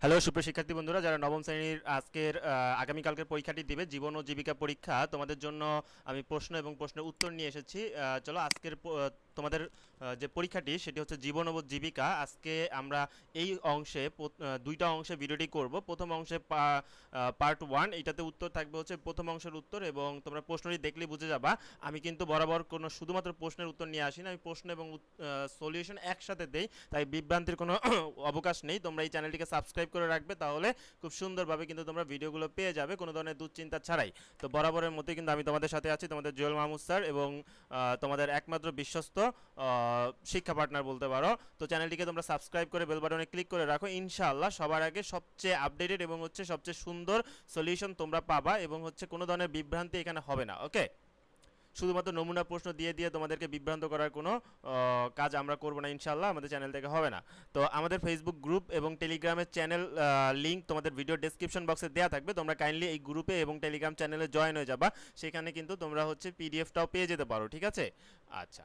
Hello সুপ্রিয় শিক্ষার্থী বন্ধুরা, যারা নবম শ্রেণীর আজকের আগামীকালকের পরীক্ষাটি দিবে, জীবন ও জীবিকা পরীক্ষা, তোমাদের জন্য আমি প্রশ্ন এবং প্রশ্নের উত্তর নিয়ে এসেছি। চলো আজকের তোমাদের যে পরীক্ষাটি সেটি হচ্ছে জীবন ও জীবিকা। আজকে আমরা এই অংশে দুইটা অংশে ভিডিওটি করব। প্রথম অংশে পার্ট ওয়ান, এইটাতে উত্তর থাকবে হচ্ছে প্রথম অংশের উত্তর, এবং তোমরা প্রশ্নটি দেখলেই বুঝে যাবা আমি কিন্তু বরাবর কোনো শুধুমাত্র প্রশ্নের উত্তর নিয়ে আসি না, আমি প্রশ্ন এবং সলিউশন একসাথে দেই, তাই বিভ্রান্তির কোনো অবকাশ নেই। তোমরা এই চ্যানেলটিকে সাবস্ক্রাইব করে রাখবে, তাহলে খুব সুন্দরভাবে কিন্তু তোমরা ভিডিওগুলো পেয়ে যাবে কোনো ধরনের দুশ্চিন্তা ছাড়াই। তো বরাবরের মধ্যে কিন্তু আমি তোমাদের সাথে আছি, তোমাদের জুয়েল মাহমুদ স্যার, এবং তোমাদের একমাত্র বিশ্বস্ত শিক্ষা পার্টনার বলতে পারো। তো চ্যানেলটিকে তোমরা সাবস্ক্রাইব করে বেল বাটনে ক্লিক করে রাখো, ইনশাআল্লাহ সবার আগে সবচেয়ে আপডেটেড এবং হচ্ছে সবচেয়ে সুন্দর সলিউশন তোমরা পাবা, এবং হচ্ছে কোনো ধরনের বিভ্রান্তি এখানে হবে না। ওকে, শুধুমাত্র নমুনা প্রশ্ন দিয়ে দিয়ে তোমাদেরকে বিভ্রান্ত করার কোনো কাজ আমরা করব না, ইনশাল্লাহ আমাদের চ্যানেল থেকে হবে না। তো আমাদের ফেসবুক গ্রুপ এবং টেলিগ্রামের চ্যানেল লিঙ্ক তোমাদের ভিডিও ডেসক্রিপশন বক্সে দেওয়া থাকবে, তোমরা কাইন্ডলি এই গ্রুপে এবং টেলিগ্রাম চ্যানেলে জয়েন হয়ে যাবা, সেখানে কিন্তু তোমরা হচ্ছে পিডিএফটাও পেয়ে যেতে পারো, ঠিক আছে? আচ্ছা,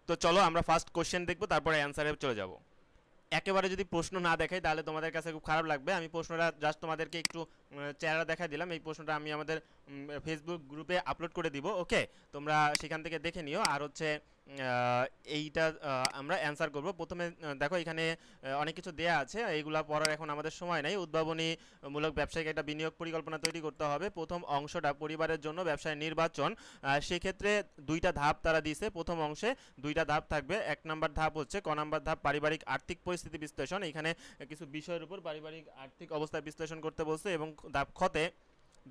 তো চলো আমরা ফার্স্ট কোশ্চেন দেখবো, তারপরে অ্যান্সারে চলে যাব। একেবারে যদি প্রশ্ন না দেখাই তাহলে তোমাদের কাছে খুব খারাপ লাগবে। আমি প্রশ্নটা জাস্ট তোমাদেরকে একটু চেহারা দেখাই দিলাম, এই প্রশ্নটা আমি আমাদের ফেসবুক গ্রুপে আপলোড করে দিব। ওকে, তোমরা সেখান থেকে দেখে নিও। আর হচ্ছে এইটা আমরা অ্যান্সার করব। প্রথমে দেখো এখানে অনেক কিছু দেয়া আছে, এইগুলা পড়ার এখন আমাদের সময় নাই। উদ্ভাবনীমূলক ব্যবসায়িক একটা বিনিয়োগ পরিকল্পনা তৈরি করতে হবে। প্রথম অংশটা পরিবারের জন্য ব্যবসায় নির্বাচন, সেক্ষেত্রে দুইটা ধাপ তারা দিয়েছে। প্রথম অংশে দুইটা ধাপ থাকবে। এক নাম্বার ধাপ হচ্ছে ক নাম্বার ধাপ পারিবারিক আর্থিক পরিস্থিতি বিশ্লেষণ, এখানে কিছু বিষয়ের উপর পারিবারিক আর্থিক অবস্থা বিশ্লেষণ করতে বলছে, এবং ধাপ খতে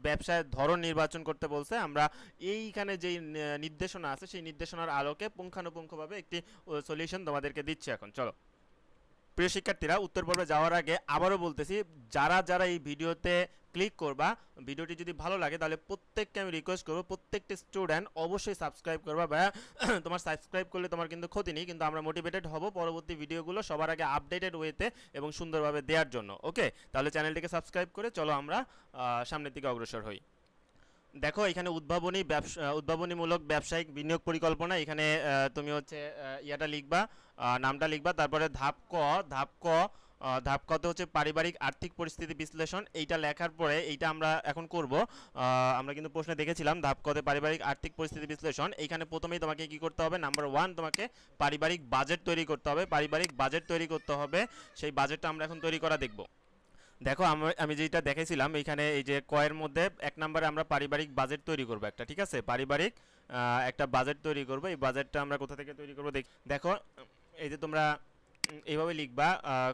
ব্যবসায় ধরন নির্বাচন করতে বলছে। আমরা এইখানে যেই নির্দেশনা আছে সেই নির্দেশনার আলোকে পুঙ্খানুপুঙ্খভাবে একটি সলিউশন তোমাদেরকে দিচ্ছি। এখন চলো প্রিয় শিক্ষার্থীরা, উত্তর পর্বে যাওয়ার আগে আবারও বলতেছি, যারা যারা এই ভিডিওতে ক্লিক করবা, ভিডিওটি যদি ভালো লাগে তাহলে প্রত্যেককে আমি রিকোয়েস্ট করবো, প্রত্যেকটি স্টুডেন্ট অবশ্যই সাবস্ক্রাইব করবা। বা তোমার সাবস্ক্রাইব করলে তোমার কিন্তু ক্ষতি নেই, কিন্তু আমরা মোটিভেটেড হব পরবর্তী ভিডিওগুলো সবার আগে আপডেটেড ওয়েতে এবং সুন্দরভাবে দেওয়ার জন্য। ওকে, তাহলে চ্যানেলটিকে সাবস্ক্রাইব করে চলো আমরা সামনের দিকে অগ্রসর হই। দেখো এখানে উদ্ভাবনীমূলক ব্যবসায়িক বিনিয়োগ পরিকল্পনা, এখানে তুমি হচ্ছে ইয়াটা লিখবা, নামটা লিখবা, তারপরে ধাপ কতে হচ্ছে পারিবারিক আর্থিক পরিস্থিতি বিশ্লেষণ, এইটা লেখার পরে এইটা আমরা এখন করব। আমরা কিন্তু প্রশ্নে দেখেছিলাম ধাপ কতে পারিবারিক আর্থিক পরিস্থিতি বিশ্লেষণ। এইখানে প্রথমেই তোমাকে কি করতে হবে, নাম্বার ওয়ান, তোমাকে পারিবারিক বাজেট তৈরি করতে হবে। পারিবারিক বাজেট তৈরি করতে হবে, সেই বাজেটটা আমরা এখন তৈরি করা দেখব। দেখো আমি যেটা দেখেছিলাম এইখানে, এই যে কয়ের মধ্যে এক নম্বরে আমরা পারিবারিক বাজেট তৈরি করব একটা, ঠিক আছে? পারিবারিক একটা বাজেট তৈরি করব। এই বাজেটটা আমরা কোথা থেকে তৈরি করব দেখো, এই যে তোমরা এইভাবে লিখবা,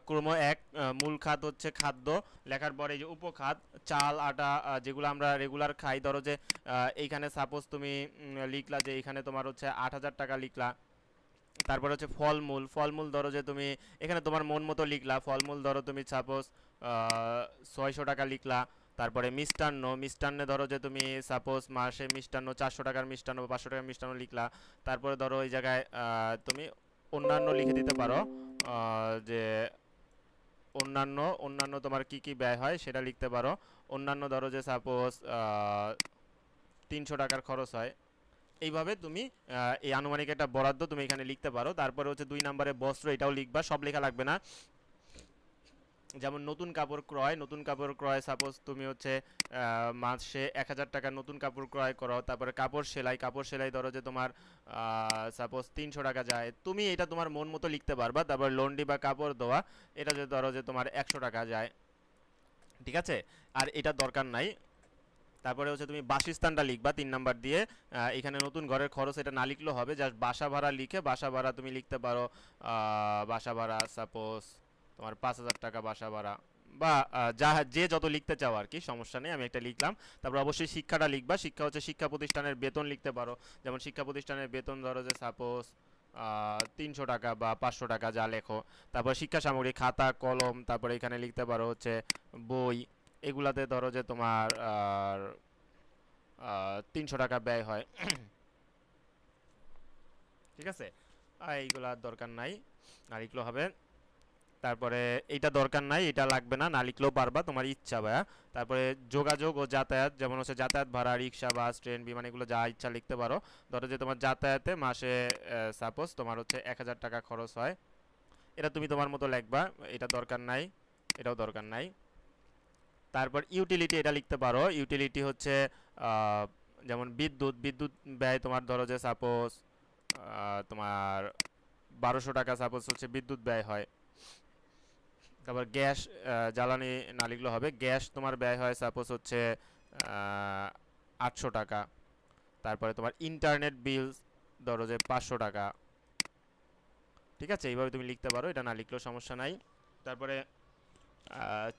ক্রম এক, মূল খাত হচ্ছে খাদ্য, লেখার পরে এই যে উপখাত চাল আটা, যেগুলো আমরা রেগুলার খাই। ধরো যে এইখানে সাপোজ তুমি লিখলা যে এইখানে তোমার হচ্ছে 8,000 টাকা লিখলা। তারপর হচ্ছে ফলমূল ধরো যে তুমি এখানে তোমার মন মতো লিখলা, ফলমূল ধরো তুমি সাপোজ 600 টাকা লিখলা। তারপরে মিষ্টান্নে ধরো যে তুমি সাপোজ মাসে মিষ্টান্ন 400 টাকার মিষ্টান্ন বা 500 টাকার মিষ্টান্ন লিখলা। তারপরে ধরো এই জায়গায় তুমি অন্যান্য লিখে দিতে পারো, যে অন্যান্য অন্যান্য তোমার কি কি ব্যয় হয় সেটা লিখতে পারো। অন্যান্য ধরো যে সাপোজ 300 টাকার খরচ হয়। এইভাবে তুমি এই আনুমানিক একটা বরাদ্দ তুমি এখানে লিখতে পারো। তারপরে হচ্ছে 2 নম্বরে বস্ত্র, এটাও লিখবা, সব লেখা লাগবে না। যেমন নতুন কাপড় ক্রয় সাপোজ তুমি হচ্ছে মাসে 1,000 টাকা নতুন কাপড় ক্রয় করো। তারপরে কাপড় সেলাই ধরো যে তোমার সাপোজ 300 টাকা যায়, তুমি এটা তোমার মন মতো লিখতে পারবা। তারপর লন্ড্রি বা কাপড় ধোয়া, এটা যে ধরো যে তোমার 100 টাকা যায়, ঠিক আছে? আর এটা দরকার নাই। তারপরে হচ্ছে তুমি বাসস্থানটা লিখবা 3 নাম্বার দিয়ে। এখানে নতুন ঘরের খরচ এটা না লিখলেও হবে, জাস্ট বাসা ভাড়া লিখে বাসা ভাড়া তুমি লিখতে পারো। বাসা ভাড়া সাপোজ তোমার 5,000 টাকা বাসা ভাড়া, বা যে যত লিখতে চাও আর কি, সমস্যা নেই, আমি একটা লিখলাম। তারপর অবশ্যই শিক্ষাটা লিখবা, শিক্ষা হচ্ছে শিক্ষা প্রতিষ্ঠানের বেতন লিখতে পারো। যেমন শিক্ষা প্রতিষ্ঠানের বেতন ধরো যে সাপোজ 300 টাকা বা 500 টাকা, যা লেখো। তারপর শিক্ষা সামগ্রী খাতা কলম, তারপরে এখানে লিখতে পারো হচ্ছে বই, এগুলাতে ধরো যে তোমার 300 টাকা ব্যয় হয়। ঠিক আছে, এইগুলার দরকার নাই, না লিখলেও হবে। তারপরে এইটা দরকার নাই, এটা লাগবে না, না লিখলেও পারবা, তোমার ইচ্ছা ভাইয়া। তারপরে যোগাযোগ ও যাতায়াত, যেমন হচ্ছে যাতায়াত ভাড়া, রিক্সা বাস ট্রেন বিমান, এগুলো যা ইচ্ছা লিখতে পারো। ধরো যে তোমার যাতায়াতে মাসে সাপোজ তোমার হচ্ছে 1,000 টাকা খরচ হয়, এটা তুমি তোমার মতো লিখবা, এটা দরকার নাই। এটাও দরকার নাই। তারপর ইউটিলিটি এটা লিখতে পারো। ইউটিলিটি হচ্ছে যেমন বিদ্যুৎ, বিদ্যুৎ ব্যয় তোমার ধরো যে সাপোজ তোমার 1200 টাকা সাপোজ হচ্ছে বিদ্যুৎ ব্যয় হয়। তারপর গ্যাস, জ্বালানি না লিখলেও হবে, গ্যাস তোমার ব্যয় হয় সাপোজ হচ্ছে 800 টাকা। তারপরে তোমার ইন্টারনেট বিল ধরো যে 500 টাকা। ঠিক আছে, এইভাবে তুমি লিখতে পারো, এটা না লিখলেও সমস্যা নাই। তারপরে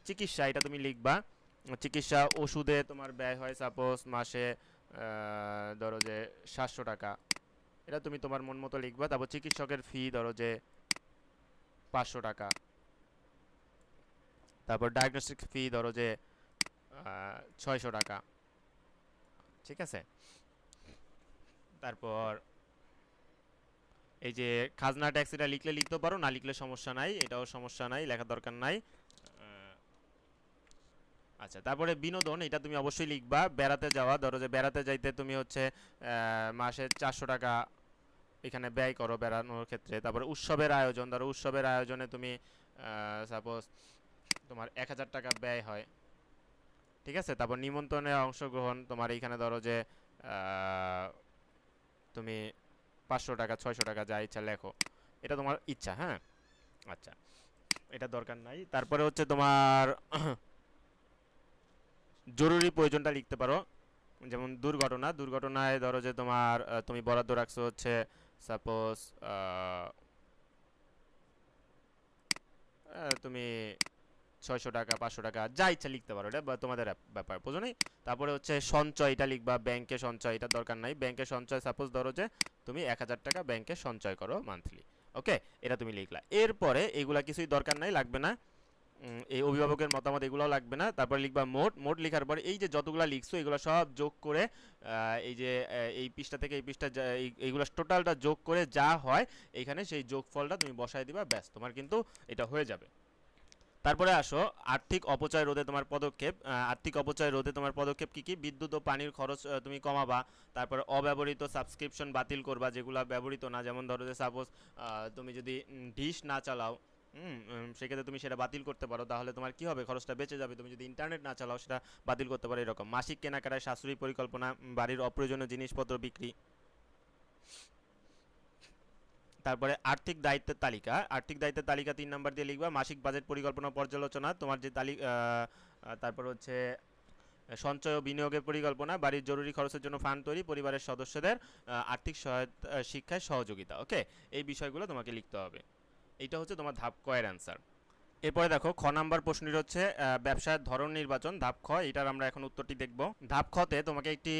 চিকিৎসা এটা তুমি লিখবা। চিকিৎসা ওষুধে তোমার ব্যয় হয় সাপোজ মাসে ধরো যে 700 টাকা। এটা তুমি তোমার মন মতো লিখবা। তারপর চিকিৎসকের ফি ধরো যে 500 টাকা। তারপর ডায়াগনস্টিক ফি ধরো যে 600 টাকা। ঠিক আছে, তারপর এই যে খাজনা ট্যাক্স এটা লিখলে লিখতে পারো, না লিখলে সমস্যা নাই, এটাও সমস্যা নাই, লেখার দরকার নাই। আচ্ছা, তারপরে বিনোদন এটা তুমি অবশ্যই লিখবা। বেড়াতে যাওয়া ধরো যে বেড়াতে যাইতে তুমি হচ্ছে মাসে 400 টাকা এখানে ব্যয় করো বেড়ানোর ক্ষেত্রে। তারপরে উৎসবের আয়োজন, ধরো উৎসবের আয়োজনে তুমি সাপোজ তোমার 1000 টাকা ব্যয় হয়। ঠিক আছে, তারপর নিমন্ত্রণে অংশগ্রহণ তোমার এইখানে ধরো যে তুমি 500 টাকা 600 টাকা যা ইচ্ছা লেখো, এটা তোমার ইচ্ছা। হ্যাঁ, আচ্ছা, এটা দরকার নাই। তারপরে হচ্ছে তোমার জরুরি প্রয়োজনটা লিখতে পারো। যেমন দুর্ঘটনা, দুর্ঘটনায় ধরো যে তোমার তুমি বরাদ্দ রাখছো হচ্ছে সাপোজ তুমি 600 টাকা 500 টাকা যা ইচ্ছা লিখতে পারো, এটা তোমাদের ব্যাপার, বুঝো নি? তারপরে হচ্ছে সঞ্চয় এটা লিখবা। ব্যাংকে সঞ্চয় এটা দরকার নাই। ব্যাংকে সঞ্চয় সাপোজ ধরো যে তুমি 1000 টাকা ব্যাংকে সঞ্চয় করো মান্থলি। ওকে, এটা তুমি লিখলা। এরপরে এগুলা কিছুই দরকার নাই, লাগবে না। এই অভিভাবকের মতামত এগুলোও লাগবে না। তারপর লিখবা মোট। মোট লেখার পরে এই যে যতগুলো লিখছো এগুলো সব যোগ করে এই যে এই পৃষ্ঠা থেকে এই পৃষ্ঠা এইগুলো টোটালটা যোগ করে যা হয় এখানে সেই যোগফলটা তুমি বসায় দিবা, ব্যাস তোমার কিন্তু এটা হয়ে যাবে। তারপরে আসো আর্থিক অপচয় রোধে তোমার পদক্ষেপ। আর্থিক অপচয় রোধে তোমার পদক্ষেপ কি কি? বিদ্যুৎ ও পানির খরচ তুমি কমাবা। তারপরে অব্যবহৃত সাবস্ক্রিপশন বাতিল করবা যেগুলো ব্যবহৃত না, যেমন ধরো যে সাপোজ তুমি যদি ডিশ না চালাও, সেক্ষেত্রে তুমি সেটা বাতিল করতে পারো, তাহলে তোমার কি হবে, খরচটা বেঁচে যাবে। তুমি যদি ইন্টারনেট না চালাও সেটা বাতিল করতে পারো। এরকম মাসিক কেনাকাটায় সাশ্রয়ী পরিকল্পনা, বাড়ির অপ্রয়োজনীয় জিনিসপত্র বিক্রি। তারপরে আর্থিক দায়িত্বের তালিকা। আর্থিক দায়িত্বের তালিকা 3 নাম্বার দিয়ে লিখবা। মাসিক বাজেট পরিকল্পনা পর্যালোচনা তোমার যে তালিকা। তারপর হচ্ছে সঞ্চয় ও বিনিয়োগের পরিকল্পনা, বাড়ির জরুরি খরচের জন্য ফান্ড তৈরি, পরিবারের সদস্যদের আর্থিক সহায়তা, শিক্ষায় সহযোগিতা। ওকে, এই বিষয়গুলো তোমাকে লিখতে হবে। এইটা হচ্ছে তোমার ধাপ ক এর অ্যান্সার। এরপরে দেখো খ নাম্বার প্রশ্নটি হচ্ছে ব্যবসার ধরন নির্বাচন। ধাপ খ, এটার আমরা এখন উত্তরটি দেখব। ধাপ খতে তোমাকে একটি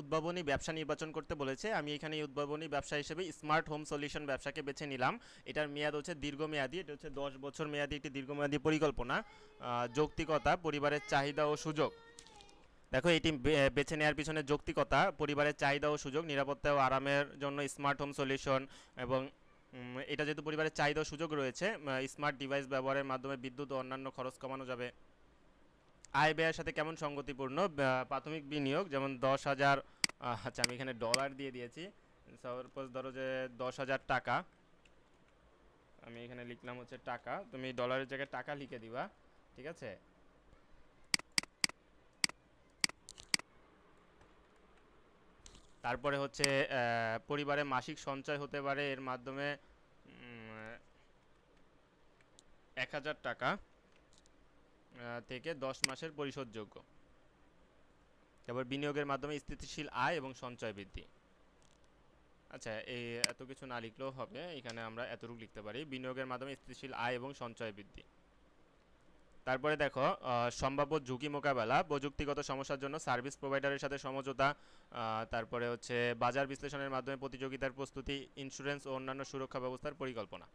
উদ্ভাবনী ব্যবসা নির্বাচন করতে বলেছে। আমি এখানে এই উদ্ভাবনী ব্যবসা হিসেবে স্মার্ট হোম সলিউশন ব্যবসাকে বেছে নিলাম। এটার মেয়াদ হচ্ছে দীর্ঘমেয়াদী, এটা হচ্ছে 10 বছর মেয়াদী একটি দীর্ঘমেয়াদী পরিকল্পনা। যৌক্তিকতা, পরিবারের চাহিদা ও সুযোগ। দেখো এটি বেছে নেওয়ার পিছনে যৌক্তিকতা, পরিবারের চাহিদা ও সুযোগ, নিরাপত্তা ও আরামের জন্য স্মার্ট হোম সলিউশন, এবং এটা যেহেতু পরিবারের চাহিদা ও সুযোগ রয়েছে, স্মার্ট ডিভাইস ব্যবহারের মাধ্যমে বিদ্যুৎ ও অন্যান্য খরচ কমানো যাবে। আয় ব্যয়ের সাথে কেমন সঙ্গতিপূর্ণ? প্রাথমিক বিনিয়োগ যেমন 10,000, আচ্ছা আমি এখানে ডলার দিয়ে দিয়েছি, সাপোজ ধরো যে 10,000 টাকা, আমি এখানে লিখলাম হচ্ছে টাকা, তুমি ডলারের জায়গায় টাকা লিখে দিবা। ঠিক আছে, তারপরে হচ্ছে পরিবারে মাসিক সঞ্চয় হতে পারে এর মাধ্যমে 1,000 টাকা থেকে 10 মাসের পরিশোধযোগ্য। তারপর বিনিয়োগের মাধ্যমে স্থিতিশীল আয় এবং সঞ্চয় বৃদ্ধি। আচ্ছা, এই এত কিছু না লিখলেও হবে, এখানে আমরা এতটুকু লিখতে পারি, বিনিয়োগের মাধ্যমে স্থিতিশীল আয় এবং সঞ্চয় বৃদ্ধি। তারপরে দেখো সম্ভাব্য ঝুঁকি মোকাবেলা, প্রযুক্তিগত সমস্যার জন্য সার্ভিস প্রোভাইডারের সাথে সমঝোতা। তারপরে হচ্ছে বাজার বিশ্লেষণের মাধ্যমে প্রতিযোগিতার প্রস্তুতি, ইন্স্যুরেন্স ও অন্যান্য সুরক্ষা ব্যবস্থার পরিকল্পনা।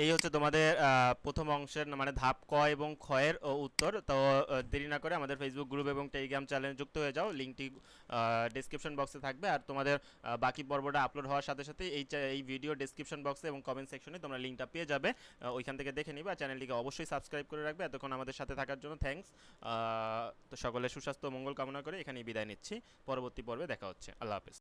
এই হচ্ছে তোমাদের প্রথম অংশের মানে ধাপ ক এবং খ এর উত্তর। তো দেরি না করে আমাদের ফেসবুক গ্রুপ এবং টেলিগ্রাম চ্যানেলে যুক্ত হয়ে যাও, লিঙ্কটি ডেসক্রিপশন বক্সে থাকবে। আর তোমাদের বাকি পর্বটা আপলোড হওয়ার সাথে সাথে এই ভিডিও ডেসক্রিপশন বক্সে এবং কমেন্ট সেকশনে তোমরা লিঙ্কটা পেয়ে যাবে, ওইখান থেকে দেখে নিবে। আর চ্যানেলটিকে অবশ্যই সাবস্ক্রাইব করে রাখবে। এতক্ষণ আমাদের সাথে থাকার জন্য থ্যাঙ্কস। তো সকলের সুস্বাস্থ্য মঙ্গল কামনা করে এখানেই বিদায় নিচ্ছি। পরবর্তী পর্বে দেখা হচ্ছে। আল্লাহ হাফেজ।